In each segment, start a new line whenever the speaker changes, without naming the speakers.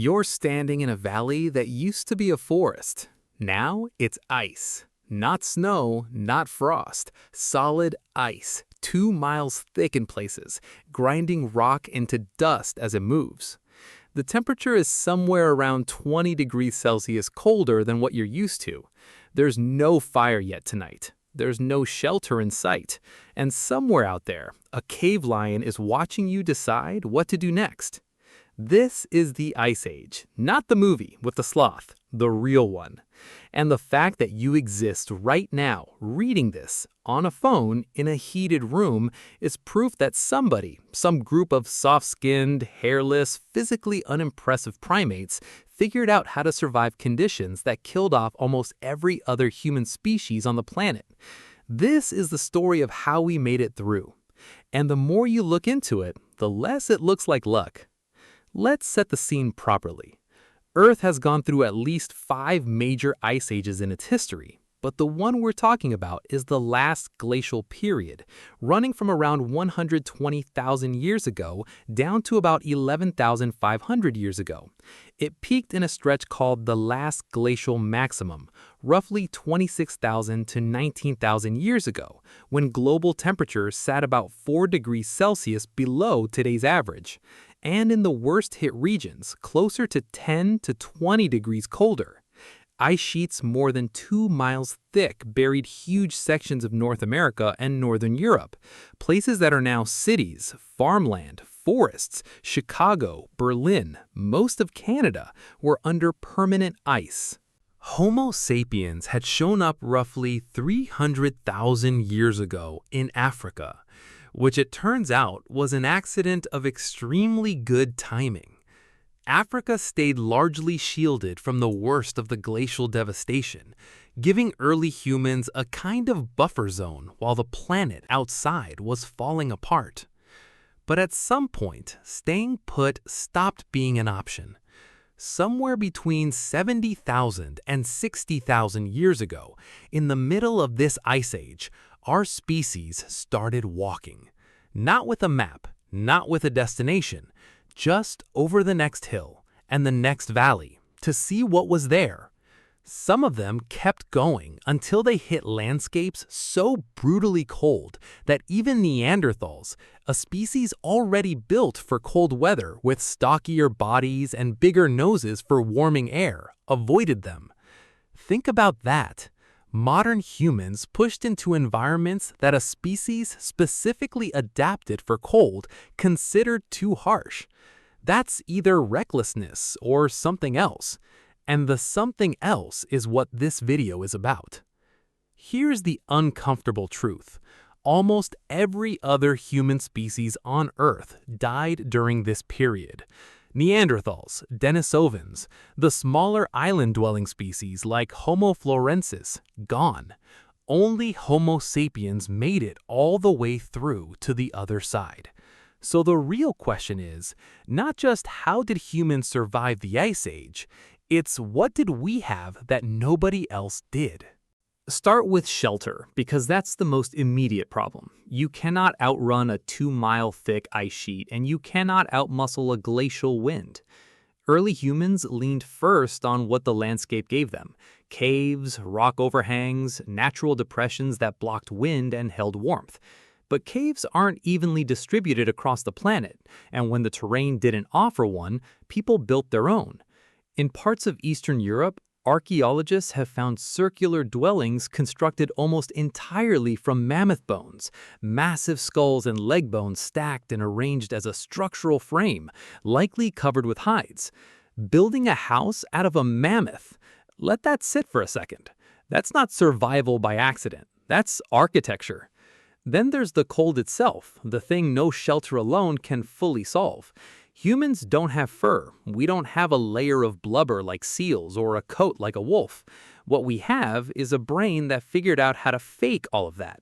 You're standing in a valley that used to be a forest. Now it's ice. Not snow, not frost. Solid ice, 2 miles thick in places, grinding rock into dust as it moves. The temperature is somewhere around 20 degrees Celsius colder than what you're used to. There's no fire yet tonight. There's no shelter in sight. And somewhere out there, a cave lion is watching you decide what to do next. This is the Ice Age, not the movie with the sloth, the real one. And the fact that you exist right now, reading this, on a phone, in a heated room, is proof that somebody, some group of soft-skinned, hairless, physically unimpressive primates, figured out how to survive conditions that killed off almost every other human species on the planet. This is the story of how we made it through. And the more you look into it, the less it looks like luck. Let's set the scene properly. Earth has gone through at least 5 major ice ages in its history, but the one we're talking about is the last glacial period, running from around 120,000 years ago down to about 11,500 years ago. It peaked in a stretch called the last glacial maximum, roughly 26,000 to 19,000 years ago, when global temperatures sat about 4 degrees Celsius below today's average. And in the worst-hit regions, closer to 10 to 20 degrees colder. Ice sheets more than 2 miles thick buried huge sections of North America and Northern Europe, places that are now cities, farmland, forests. Chicago, Berlin, most of Canada were under permanent ice. Homo sapiens had shown up roughly 300,000 years ago in Africa, which it turns out was an accident of extremely good timing. Africa stayed largely shielded from the worst of the glacial devastation, giving early humans a kind of buffer zone while the planet outside was falling apart. But at some point, staying put stopped being an option. Somewhere between 70,000 and 60,000 years ago, in the middle of this ice age, our species started walking. Not with a map, not with a destination, just over the next hill and the next valley to see what was there. Some of them kept going until they hit landscapes so brutally cold that even Neanderthals, a species already built for cold weather with stockier bodies and bigger noses for warming air, avoided them. Think about that. Modern humans pushed into environments that a species specifically adapted for cold considered too harsh. That's either recklessness or something else. And the something else is what this video is about. Here's the uncomfortable truth. Almost every other human species on Earth died during this period. Neanderthals, Denisovans, the smaller island-dwelling species like Homo florensis, gone. Only Homo sapiens made it all the way through to the other side. So the real question is, not just how did humans survive the Ice Age, it's what did we have that nobody else did? Start with shelter, because that's the most immediate problem. You cannot outrun a 2-mile thick ice sheet, and you cannot outmuscle a glacial wind. Early humans leaned first on what the landscape gave them: caves, rock overhangs, natural depressions that blocked wind and held warmth. But caves aren't evenly distributed across the planet, and when the terrain didn't offer one, people built their own. In parts of Eastern Europe, archaeologists have found circular dwellings constructed almost entirely from mammoth bones, massive skulls and leg bones stacked and arranged as a structural frame, likely covered with hides. Building a house out of a mammoth. Let that sit for a second. That's not survival by accident. That's architecture. Then there's the cold itself, the thing no shelter alone can fully solve. Humans don't have fur. We don't have a layer of blubber like seals or a coat like a wolf. What we have is a brain that figured out how to fake all of that.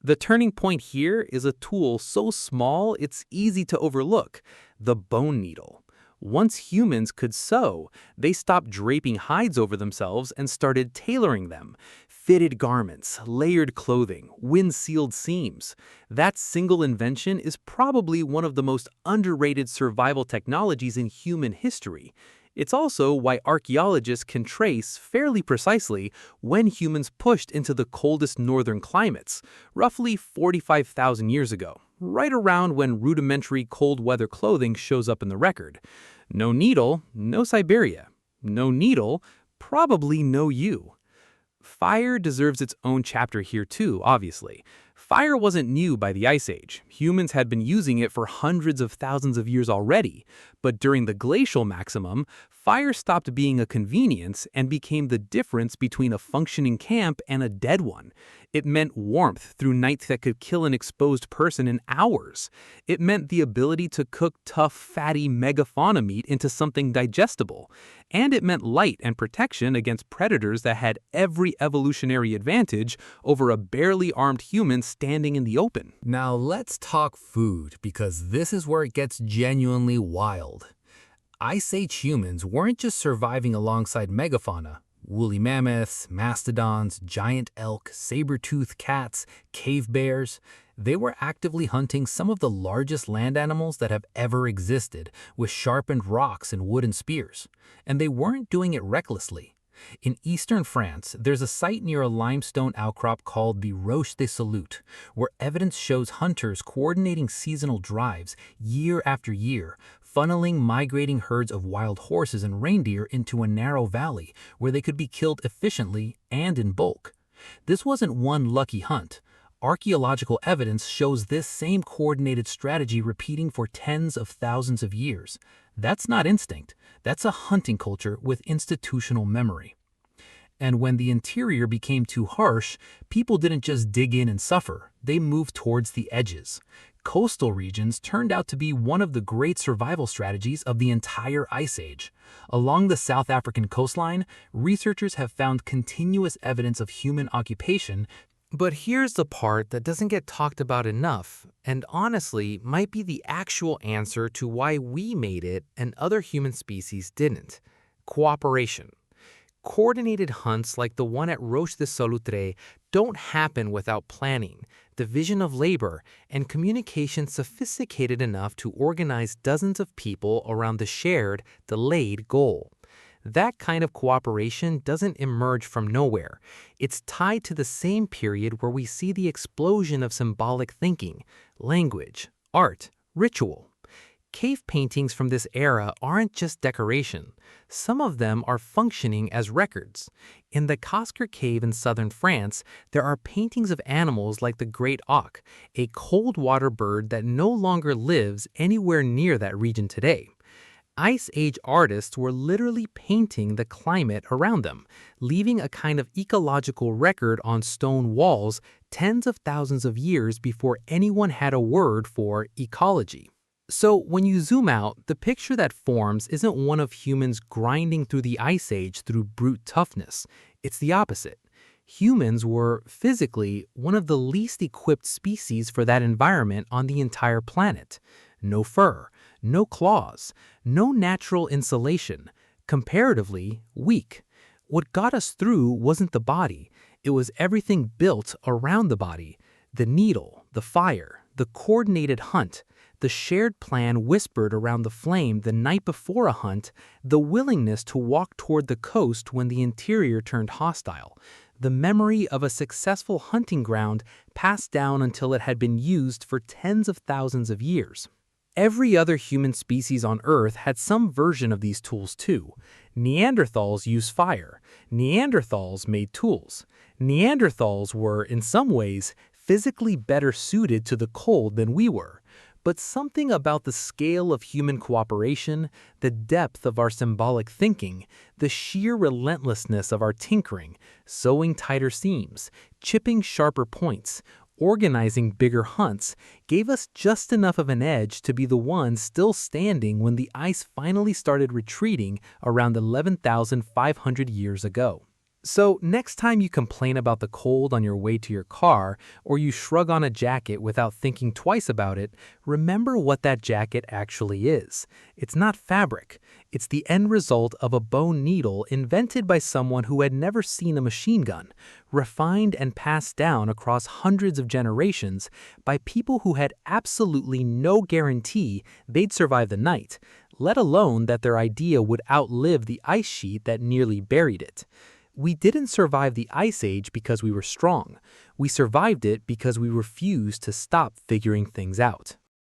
The turning point here is a tool so small it's easy to overlook: the bone needle. Once humans could sew, they stopped draping hides over themselves and started tailoring them. Fitted garments, layered clothing, wind-sealed seams. That single invention is probably one of the most underrated survival technologies in human history. It's also why archaeologists can trace fairly precisely when humans pushed into the coldest northern climates, roughly 45,000 years ago, right around when rudimentary cold weather clothing shows up in the record. No needle, no Siberia. No needle, probably no you. Fire deserves its own chapter here too, obviously. Fire wasn't new by the Ice Age. Humans had been using it for hundreds of thousands of years already. But during the glacial maximum, fire stopped being a convenience and became the difference between a functioning camp and a dead one. It meant warmth through nights that could kill an exposed person in hours. It meant the ability to cook tough, fatty megafauna meat into something digestible. And it meant light and protection against predators that had every evolutionary advantage over a barely armed human standing in the open.
Now let's talk food, because this is where it gets genuinely wild. Ice Age humans weren't just surviving alongside megafauna. Woolly mammoths, mastodons, giant elk, saber-toothed cats, cave bears. They were actively hunting some of the largest land animals that have ever existed with sharpened rocks and wooden spears. And they weren't doing it recklessly. In eastern France, there's a site near a limestone outcrop called the Roche de Solutré, where evidence shows hunters coordinating seasonal drives year after year, funneling migrating herds of wild horses and reindeer into a narrow valley where they could be killed efficiently and in bulk. This wasn't one lucky hunt. Archaeological evidence shows this same coordinated strategy repeating for tens of thousands of years. That's not instinct. That's a hunting culture with institutional memory. And when the interior became too harsh, people didn't just dig in and suffer. They moved towards the edges. Coastal regions turned out to be one of the great survival strategies of the entire Ice Age. Along the South African coastline, researchers have found continuous evidence of human occupation.
But here's the part that doesn't get talked about enough, and honestly might be the actual answer to why we made it and other human species didn't. Cooperation. Coordinated hunts like the one at Roche de Solutré don't happen without planning, division of labor, and communication sophisticated enough to organize dozens of people around the shared, delayed goal. That kind of cooperation doesn't emerge from nowhere. It's tied to the same period where we see the explosion of symbolic thinking, language, art, ritual. Cave paintings from this era aren't just decoration. Some of them are functioning as records. In the Cascar Cave in southern France, there are paintings of animals like the great auk, a cold water bird that no longer lives anywhere near that region today. Ice Age artists were literally painting the climate around them, leaving a kind of ecological record on stone walls tens of thousands of years before anyone had a word for ecology. So when you zoom out, the picture that forms isn't one of humans grinding through the Ice Age through brute toughness. It's the opposite. Humans were, physically, one of the least equipped species for that environment on the entire planet. No fur, no claws, no natural insulation, comparatively weak. What got us through wasn't the body, it was everything built around the body. The needle, the fire, the coordinated hunt, the shared plan whispered around the flame the night before a hunt, the willingness to walk toward the coast when the interior turned hostile, the memory of a successful hunting ground passed down until it had been used for tens of thousands of years. Every other human species on Earth had some version of these tools too. Neanderthals used fire. Neanderthals made tools. Neanderthals were, in some ways, physically better suited to the cold than we were. But something about the scale of human cooperation, the depth of our symbolic thinking, the sheer relentlessness of our tinkering, sewing tighter seams, chipping sharper points, organizing bigger hunts, gave us just enough of an edge to be the ones still standing when the ice finally started retreating around 11,500 years ago. So next time you complain about the cold on your way to your car, or you shrug on a jacket without thinking twice about it, remember what that jacket actually is. It's not fabric. It's the end result of a bone needle invented by someone who had never seen a machine gun, refined and passed down across hundreds of generations by people who had absolutely no guarantee they'd survive the night, let alone that their idea would outlive the ice sheet that nearly buried it. We didn't survive the Ice Age because we were strong. We survived it because we refused to stop figuring things out.